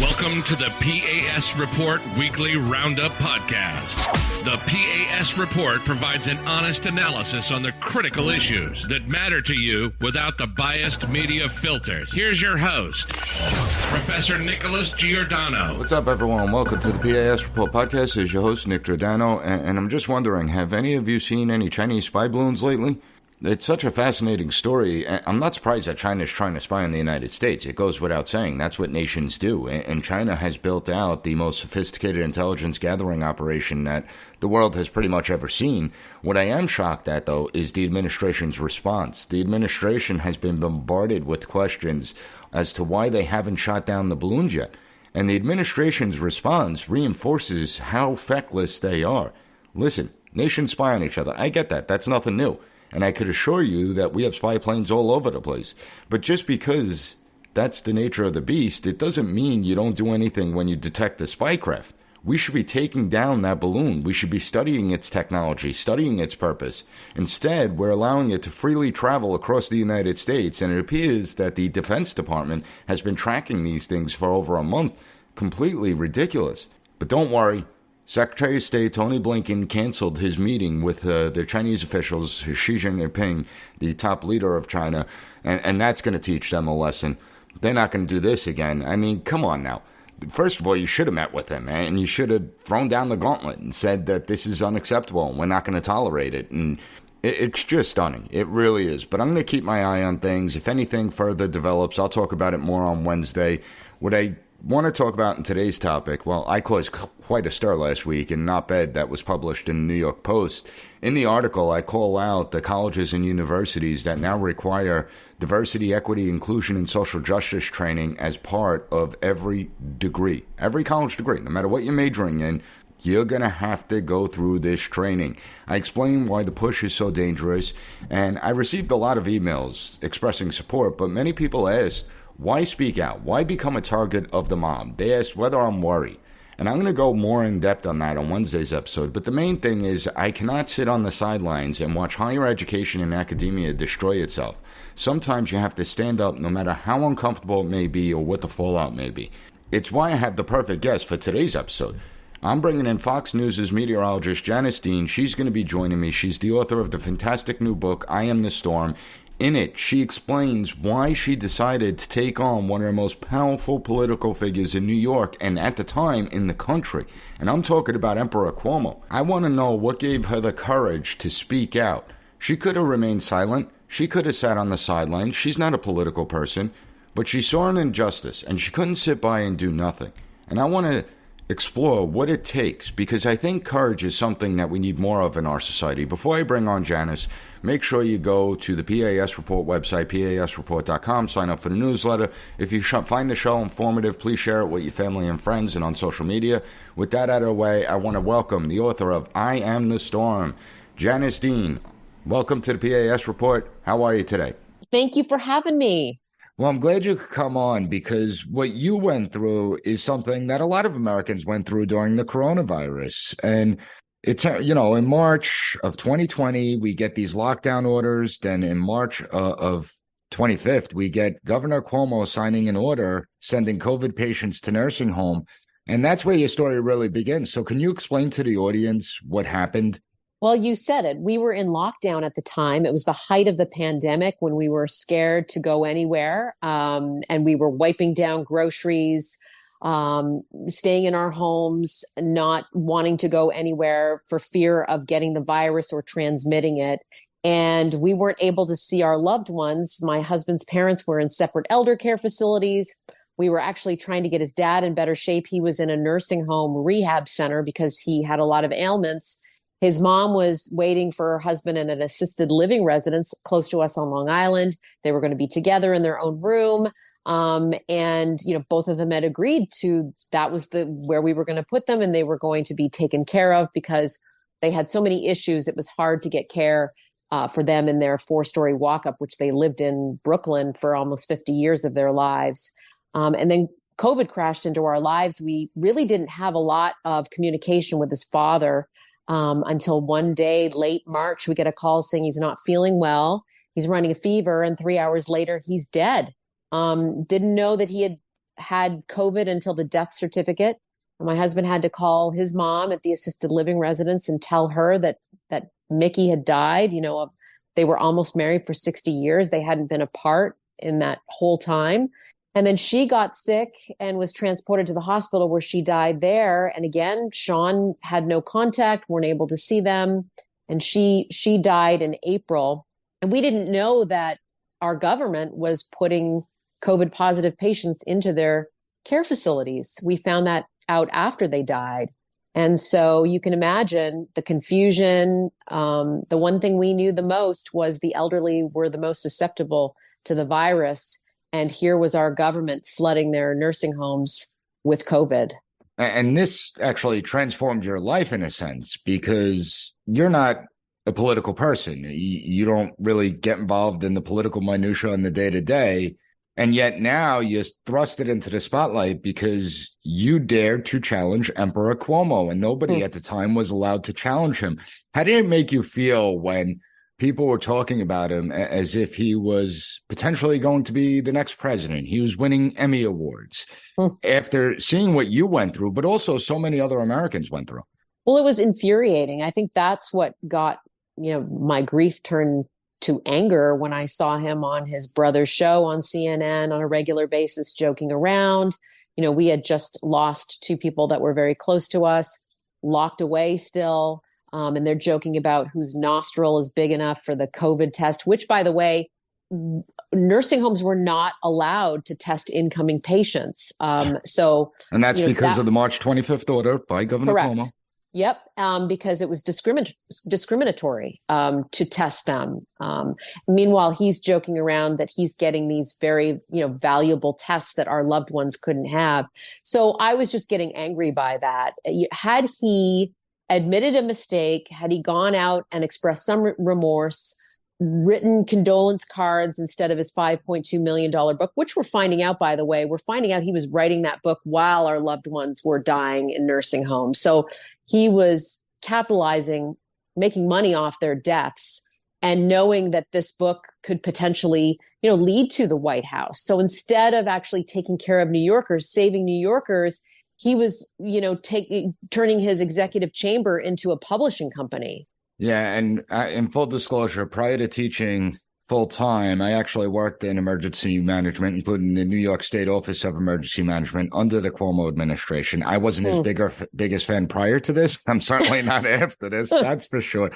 Welcome to the P.A.S. Report Weekly Roundup Podcast. The P.A.S. Report provides an honest analysis on the critical issues that matter to you without the biased media filters. Here's your host, Professor Nicholas Giordano. What's up, everyone? Welcome to the P.A.S. Report Podcast. This is your host, Nick Giordano, and I'm just wondering, have any of you seen any Chinese spy balloons lately? It's such a fascinating story. I'm not surprised that China is trying to spy on the United States. It goes without saying. That's what nations do. And China has built out the most sophisticated intelligence gathering operation that the world has pretty much ever seen. What I am shocked at, though, is the administration's response. The administration has been bombarded with questions as to why they haven't shot down the balloons yet. And the administration's response reinforces how feckless they are. Listen, nations spy on each other. I get that. That's nothing new. And I could assure you that we have spy planes all over the place. But just because that's the nature of the beast, it doesn't mean you don't do anything when you detect a spy craft. We should be taking down that balloon. We should be studying its technology, studying its purpose. Instead, we're allowing it to freely travel across the United States, and it appears that the Defense Department has been tracking these things for over a month. Completely ridiculous. But don't worry. Secretary of State Tony Blinken canceled his meeting with the Chinese officials, Xi Jinping, the top leader of China, and that's going to teach them a lesson. They're not going to do this again. I mean, come on now. First of all, you should have met with him, and you should have thrown down the gauntlet and said that this is unacceptable and we're not going to tolerate it. And it's just stunning. It really is. But I'm going to keep my eye on things. If anything further develops, I'll talk about it more on Wednesday. What I want to talk about in today's topic, well, I caused quite a stir last week in an op-ed that was published in the New York Post. In the article, I call out the colleges and universities that now require diversity, equity, inclusion, and social justice training as part of every degree, every college degree, no matter what you're majoring in. You're going to have to go through this training. I explain why the push is so dangerous, and I received a lot of emails expressing support, but many people asked, why speak out? Why become a target of the mob? They asked whether I'm worried. And I'm going to go more in depth on that on Wednesday's episode. But the main thing is I cannot sit on the sidelines and watch higher education and academia destroy itself. Sometimes you have to stand up no matter how uncomfortable it may be or what the fallout may be. It's why I have the perfect guest for today's episode. I'm bringing in Fox News' meteorologist Janice Dean. She's going to be joining me. She's the author of the fantastic new book, I Am the Storm. In it, she explains why she decided to take on one of the most powerful political figures in New York and at the time in the country. And I'm talking about Emperor Cuomo. I want to know what gave her the courage to speak out. She could have remained silent. She could have sat on the sidelines. She's not a political person. But she saw an injustice and she couldn't sit by and do nothing. And I want to explore what it takes, because I think courage is something that we need more of in our society. Before I bring on Janice, make sure you go to the PAS Report website, pasreport.com, sign up for the newsletter. If you find the show informative, please share it with your family and friends and on social media. With that out of the way, I want to welcome the author of I Am the Storm, Janice Dean. Welcome to the PAS Report. How are you today? Thank you for having me. Well, I'm glad you could come on, because what you went through is something that a lot of Americans went through during the coronavirus. And it's, in March of 2020, we get these lockdown orders. Then in March of 25th, we get Governor Cuomo signing an order sending COVID patients to nursing home. And that's where your story really begins. So can you explain to the audience what happened? Well, you said it. We were in lockdown at the time. It was the height of the pandemic when we were scared to go anywhere. And we were wiping down groceries, staying in our homes, not wanting to go anywhere for fear of getting the virus or transmitting it. And we weren't able to see our loved ones. My husband's parents were in separate elder care facilities. We were actually trying to get his dad in better shape. He was in a nursing home rehab center because he had a lot of ailments. His mom was waiting for her husband in an assisted living residence close to us on Long Island. They were going to be together in their own room. And, both of them had agreed to, that was where we were going to put them, and they were going to be taken care of because they had so many issues. It was hard to get care for them in their 4-story walk-up, which they lived in Brooklyn for almost 50 years of their lives. And then COVID crashed into our lives. We really didn't have a lot of communication with his father. Until one day, late March, we get a call saying he's not feeling well. He's running a fever, and 3 hours later, he's dead. Didn't know that he had had COVID until the death certificate. And my husband had to call his mom at the assisted living residence and tell her that Mickey had died. They were almost married for 60 years. They hadn't been apart in that whole time. And then she got sick and was transported to the hospital where she died there. And again, Sean had no contact, weren't able to see them. And she died in April. And we didn't know that our government was putting COVID positive patients into their care facilities. We found that out after they died. And so you can imagine the confusion. The one thing we knew the most was the elderly were the most susceptible to the virus. And here was our government flooding their nursing homes with COVID. And this actually transformed your life in a sense, because you're not a political person. You don't really get involved in the political minutia on the day-to-day. And yet now you're thrusted into the spotlight because you dared to challenge Emperor Cuomo, and nobody at the time was allowed to challenge him. How did it make you feel when people were talking about him as if he was potentially going to be the next president? He was winning Emmy Awards after seeing what you went through, but also so many other Americans went through. Well, it was infuriating. I think that's what got, my grief turned to anger when I saw him on his brother's show on CNN on a regular basis, joking around. We had just lost two people that were very close to us, locked away still. And they're joking about whose nostril is big enough for the COVID test, which, by the way, nursing homes were not allowed to test incoming patients. And that's because of the March 25th order by Governor Cuomo. Yep, because it was discriminatory to test them. Meanwhile, he's joking around that he's getting these very, valuable tests that our loved ones couldn't have. So I was just getting angry by that. Had he admitted a mistake, had he gone out and expressed some remorse, written condolence cards instead of his $5.2 million book, which we're finding out, by the way, he was writing that book while our loved ones were dying in nursing homes. So he was capitalizing, making money off their deaths, and knowing that this book could potentially, lead to the White House. So instead of actually taking care of New Yorkers, saving New Yorkers, he was, turning his executive chamber into a publishing company. Yeah. And in full disclosure, prior to teaching full time, I actually worked in emergency management, including the New York State Office of Emergency Management under the Cuomo administration. I wasn't his biggest fan prior to this. I'm certainly not after this. That's for sure.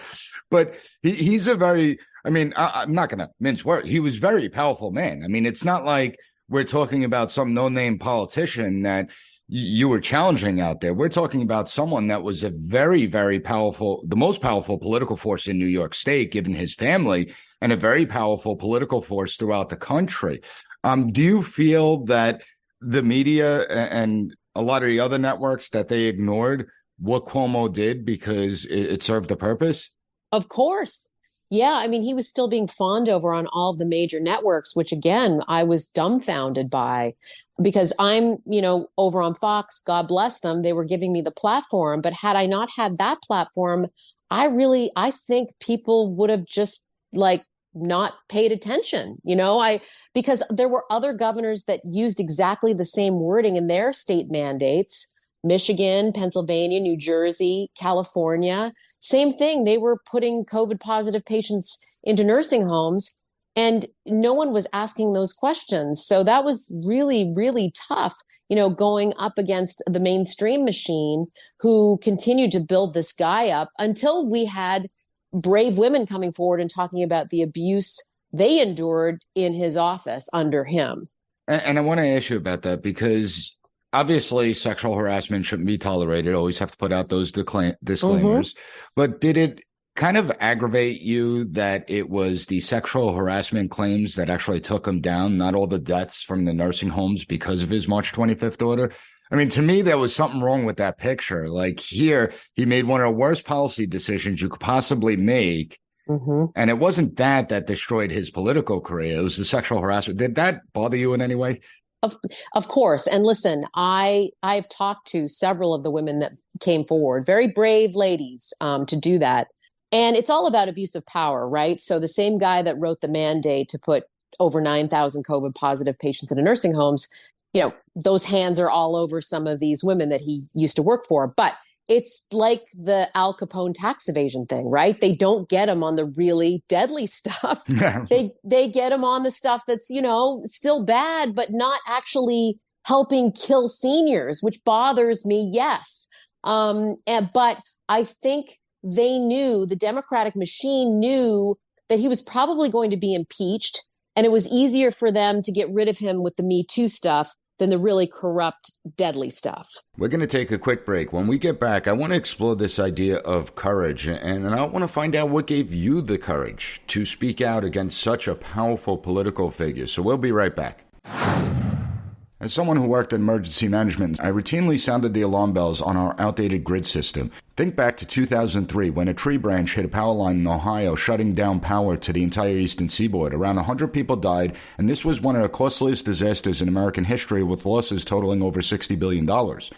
But he's a very, I'm not going to mince words. He was a very powerful man. It's not like we're talking about some no-name politician that you were challenging out there. We're talking about someone that was a very, very powerful, the most powerful political force in New York State, given his family, and a very powerful political force throughout the country. Do you feel that the media and a lot of the other networks, that they ignored what Cuomo did because it served a purpose? Of course. Yeah. He was still being fawned over on all of the major networks, which again, I was dumbfounded by. Because I'm, over on Fox, God bless them, they were giving me the platform. But had I not had that platform, I think people would have just not paid attention, because there were other governors that used exactly the same wording in their state mandates. Michigan, Pennsylvania, New Jersey, California, same thing. They were putting COVID positive patients into nursing homes. And no one was asking those questions. So that was really, really tough, going up against the mainstream machine who continued to build this guy up until we had brave women coming forward and talking about the abuse they endured in his office under him. And I want to ask you about that because obviously sexual harassment shouldn't be tolerated. Always have to put out those disclaimers. But did it kind of aggravate you that it was the sexual harassment claims that actually took him down, not all the deaths from the nursing homes because of his March 25th order? To me, there was something wrong with that picture. Here, he made one of the worst policy decisions you could possibly make. And it wasn't that destroyed his political career. It was the sexual harassment. Did that bother you in any way? Of course. And listen, I've talked to several of the women that came forward, very brave ladies to do that. And it's all about abuse of power, right? So the same guy that wrote the mandate to put over 9,000 COVID positive patients into nursing homes those hands are all over some of these women that he used to work for. But it's like the Al Capone tax evasion thing, right? They don't get him on the really deadly stuff. They get him on the stuff that's, still bad, but not actually helping kill seniors, which bothers me. Yes. But I think the Democratic machine knew that he was probably going to be impeached, and it was easier for them to get rid of him with the Me Too stuff than the really corrupt, deadly stuff. We're going to take a quick break. When we get back, I want to explore this idea of courage, and I want to find out what gave you the courage to speak out against such a powerful political figure. So we'll be right back. As someone who worked in emergency management, I routinely sounded the alarm bells on our outdated grid system. Think back to 2003 when a tree branch hit a power line in Ohio, shutting down power to the entire eastern seaboard. Around 100 people died, and this was one of the costliest disasters in American history, with losses totaling over $60 billion.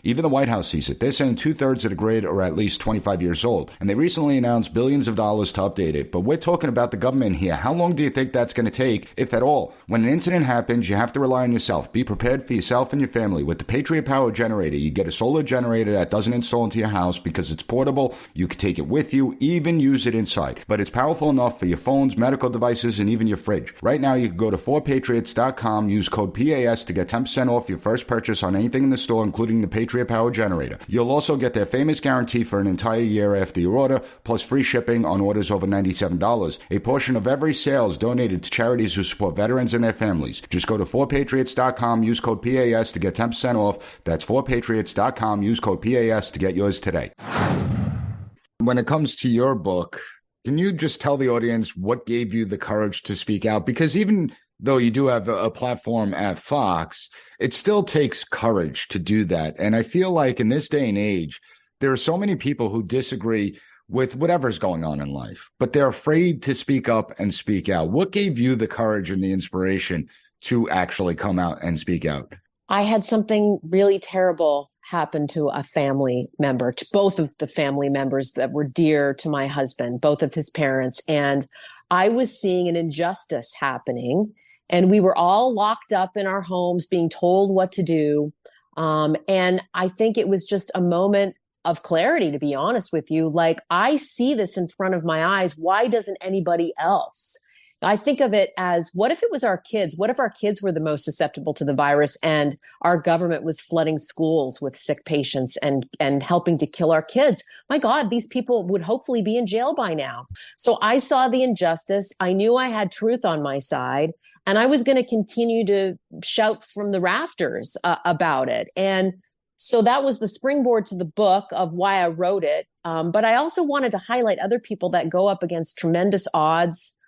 Even the White House sees it. They're saying 2/3 of the grid are at least 25 years old, and they recently announced billions of dollars to update it. But we're talking about the government here. How long do you think that's going to take, if at all? When an incident happens, you have to rely on yourself. Be prepared for yourself and your family. With the Patriot Power Generator, you get a solar generator that doesn't install into your house because it's portable. You can take it with you, even use it inside. But it's powerful enough for your phones, medical devices, and even your fridge. Right now, you can go to 4patriots.com, use code P.A.S. to get 10% off your first purchase on anything in the store, including the Patriot Power Generator. You'll also get their famous guarantee for an entire year after your order, plus free shipping on orders over $97. A portion of every sale is donated to charities who support veterans and their families. Just go to 4patriots.com, use code PAS to get 10% off. That's 4patriots.com, use code PAS to get yours today. When it comes to your book, can you just tell the audience what gave you the courage to speak out? Because even though you do have a platform at Fox, it still takes courage to do that. And I feel like in this day and age, there are so many people who disagree with whatever's going on in life, but they're afraid to speak up and speak out. What gave you the courage and the inspiration to actually come out and speak out? I had something really terrible happen to a family member, to both of the family members that were dear to my husband, both of his parents. And I was seeing an injustice happening, and we were all locked up in our homes being told what to do. And I think it was just a moment of clarity, to be honest with you. Like, I see this in front of my eyes. Why doesn't anybody else? I think of it as, what if it was our kids? What if our kids were the most susceptible to the virus and our government was flooding schools with sick patients and helping to kill our kids? My God, these people would hopefully be in jail by now. So I saw the injustice. I knew I had truth on my side, and I was going to continue to shout from the rafters about it. And so that was the springboard to the book of why I wrote it. But I also wanted to highlight other people that go up against tremendous odds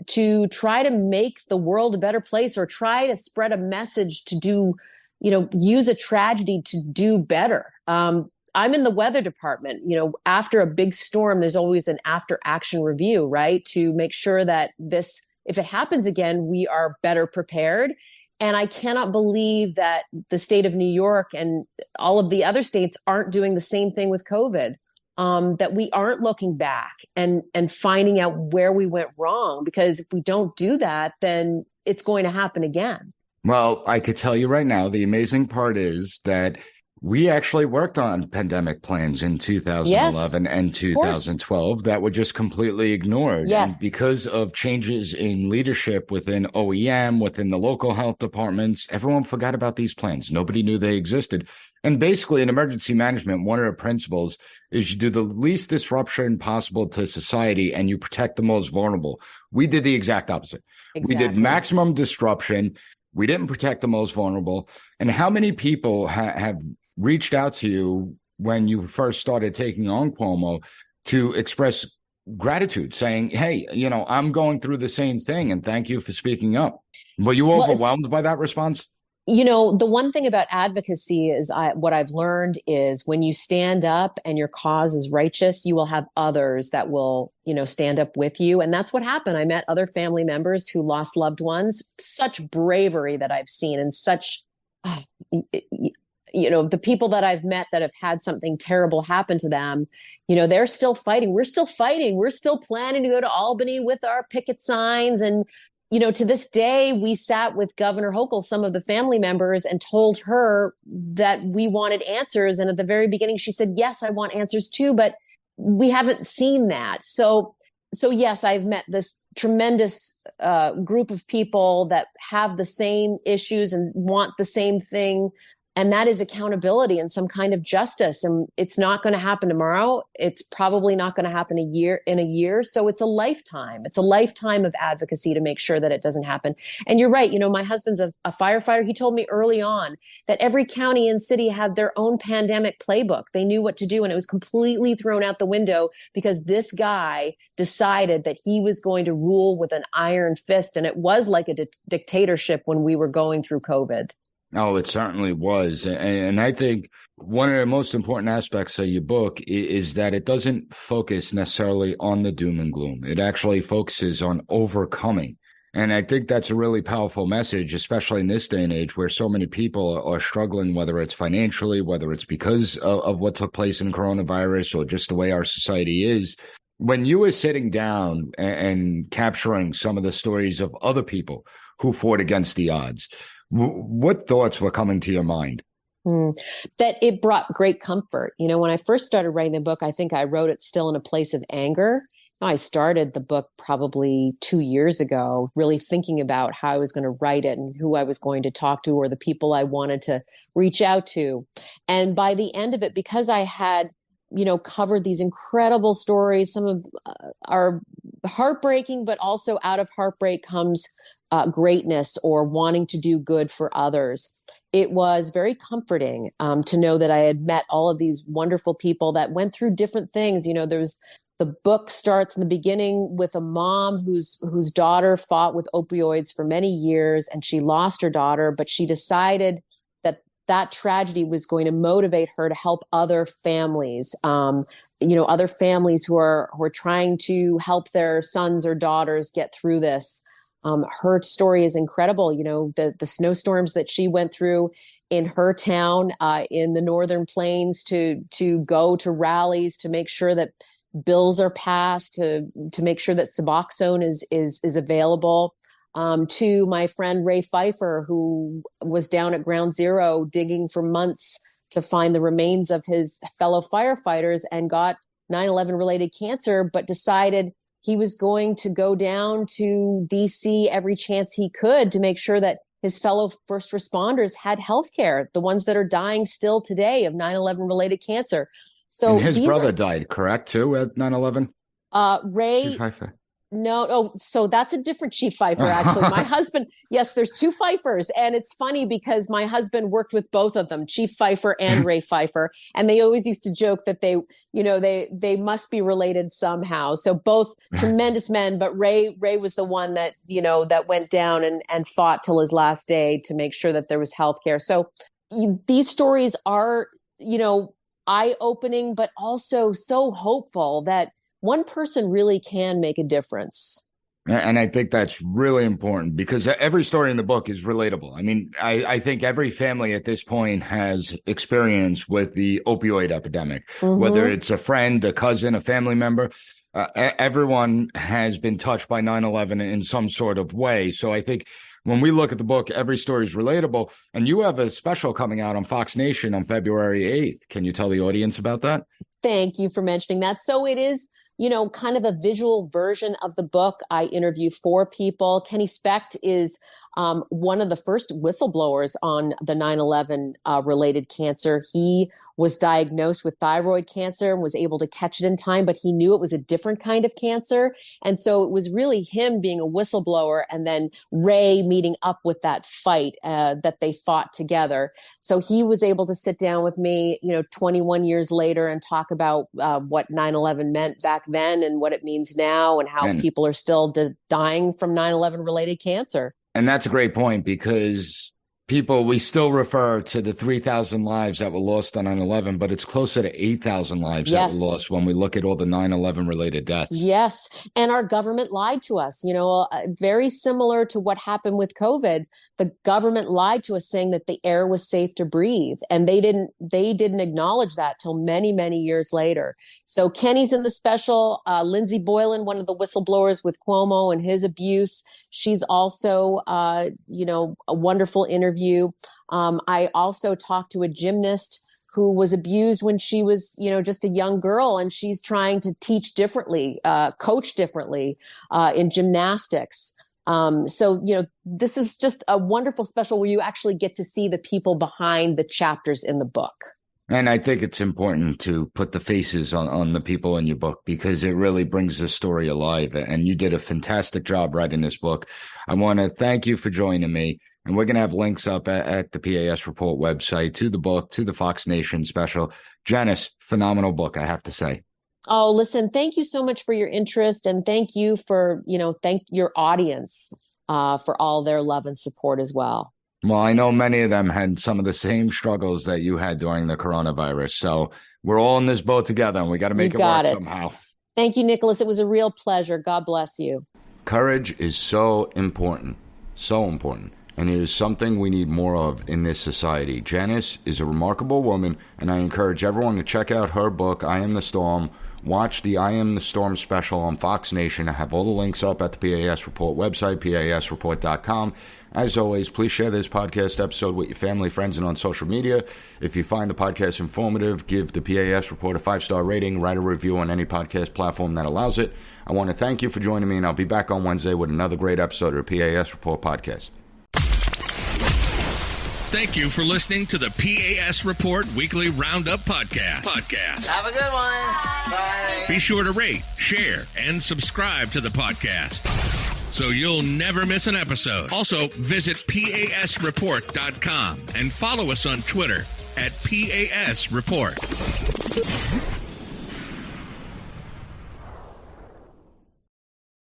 to try to make the world a better place, or try to spread a message to do, use a tragedy to do better. I'm in the weather department. After a big storm, there's always an after action review, right? To make sure that if it happens again, we are better prepared. And I cannot believe that the state of New York and all of the other states aren't doing the same thing with COVID. That we aren't looking back and finding out where we went wrong, because if we don't do that, then it's going to happen again. Well, I could tell you right now, the amazing part is that we actually worked on pandemic plans in 2011 and 2012 that were just completely ignored. Yes. And because of changes in leadership within OEM, within the local health departments, everyone forgot about these plans. Nobody knew they existed. And basically, in emergency management, one of the principles is you do the least disruption possible to society and you protect the most vulnerable. We did the exact opposite. Exactly. We did maximum disruption. We didn't protect the most vulnerable. And how many people have reached out to you when you first started taking on Cuomo to express gratitude, saying, hey, I'm going through the same thing and thank you for speaking up? Were you overwhelmed by that response? The one thing about advocacy is what I've learned is when you stand up and your cause is righteous, you will have others that will, stand up with you. And that's what happened. I met other family members who lost loved ones. Such bravery that I've seen, and such, the people that I've met that have had something terrible happen to them, they're still fighting. We're still fighting. We're still planning to go to Albany with our picket signs and to this day, we sat with Governor Hochul, some of the family members, and told her that we wanted answers. And at the very beginning, she said, yes, I want answers too, but we haven't seen that. So yes, I've met this tremendous group of people that have the same issues and want the same thing. And that is accountability and some kind of justice. And it's not going to happen tomorrow. It's probably not going to happen in a year. So it's a lifetime. It's a lifetime of advocacy to make sure that it doesn't happen. And you're right. My husband's a firefighter. He told me early on that every county and city had their own pandemic playbook. They knew what to do. And it was completely thrown out the window because this guy decided that he was going to rule with an iron fist. And it was like a dictatorship when we were going through COVID. Oh, it certainly was. And I think one of the most important aspects of your book is that it doesn't focus necessarily on the doom and gloom. It actually focuses on overcoming. And I think that's a really powerful message, especially in this day and age where so many people are struggling, whether it's financially, whether it's because of what took place in coronavirus or just the way our society is. When you were sitting down and capturing some of the stories of other people who fought against the odds, what thoughts were coming to your mind? That it brought great comfort. When I first started writing the book, I think I wrote it still in a place of anger. I started the book probably 2 years ago, really thinking about how I was going to write it and who I was going to talk to or the people I wanted to reach out to. And by the end of it, because I had covered these incredible stories, some of are heartbreaking, but also out of heartbreak comes greatness or wanting to do good for others. It was very comforting to know that I had met all of these wonderful people that went through different things. The book starts in the beginning with a mom whose daughter fought with opioids for many years, and she lost her daughter, but she decided that tragedy was going to motivate her to help other families. Other families who are trying to help their sons or daughters get through this. Her story is incredible. The snowstorms that she went through in her town, in the Northern Plains, to go to rallies to make sure that bills are passed, to make sure that Suboxone is available. To my friend Ray Pfeiffer, who was down at Ground Zero digging for months to find the remains of his fellow firefighters and got 9/11 related cancer, but decided he was going to go down to DC every chance he could to make sure that his fellow first responders had health care, the ones that are dying still today of 9/11 related cancer. So and his brother died, correct, too, at 9/11? Ray. No. Oh, so that's a different Chief Pfeiffer, actually. My husband, yes, there's two Pfeiffers. And it's funny because my husband worked with both of them, Chief Pfeiffer and Ray Pfeiffer. And they always used to joke that they must be related somehow. So both tremendous men, but Ray was the one that, that went down and fought till his last day to make sure that there was health care. So these stories are, eye-opening, but also so hopeful that one person really can make a difference. And I think that's really important because every story in the book is relatable. I mean, I think every family at this point has experience with the opioid epidemic, whether it's a friend, a cousin, a family member. Everyone has been touched by 9/11 in some sort of way. So I think when we look at the book, every story is relatable. And you have a special coming out on Fox Nation on February 8th. Can you tell the audience about that? Thank you for mentioning that. So it is, kind of a visual version of the book. I interview 4 people. Kenny Specht is one of the first whistleblowers on the 9/11 related cancer. He was diagnosed with thyroid cancer and was able to catch it in time, but he knew it was a different kind of cancer. And so it was really him being a whistleblower and then Ray meeting up with that fight that they fought together. So he was able to sit down with me, 21 years later and talk about what 9/11 meant back then and what it means now and how people are still dying from 9/11 related cancer. And that's a great point because we still refer to the 3,000 lives that were lost on 9/11, but it's closer to 8,000 lives that were lost when we look at all the 9/11 related deaths. Yes. And our government lied to us, very similar to what happened with COVID. The government lied to us saying that the air was safe to breathe. And they didn't acknowledge that till many, many years later. So Kenny's in the special. Lindsay Boylan, one of the whistleblowers with Cuomo and his abuse, She's also, a wonderful interview. I also talked to a gymnast who was abused when she was, just a young girl, and she's trying to teach differently, coach differently in gymnastics. This is just a wonderful special where you actually get to see the people behind the chapters in the book. And I think it's important to put the faces on the people in your book because it really brings the story alive. And you did a fantastic job writing this book. I want to thank you for joining me. And we're going to have links up at the P.A.S. Report website to the book, to the Fox Nation special. Janice, phenomenal book, I have to say. Oh, listen, thank you so much for your interest. And thank you for, thank your audience for all their love and support as well. Well, I know many of them had some of the same struggles that you had during the coronavirus. So we're all in this boat together and we got to make it work somehow. Thank you, Nicholas. It was a real pleasure. God bless you. Courage is so important, and it is something we need more of in this society. Janice is a remarkable woman, and I encourage everyone to check out her book, I Am the Storm. Watch the I Am the Storm special on Fox Nation. I have all the links up at the PAS Report website, PASreport.com. As always, please share this podcast episode with your family, friends, and on social media. If you find the podcast informative, give the PAS Report a 5-star rating, write a review on any podcast platform that allows it. I want to thank you for joining me, and I'll be back on Wednesday with another great episode of the PAS Report podcast. Thank you for listening to the P.A.S. Report Weekly Roundup Podcast. Have a good one. Bye. Be sure to rate, share, and subscribe to the podcast so you'll never miss an episode. Also, visit PASreport.com and follow us on Twitter at PAS Report.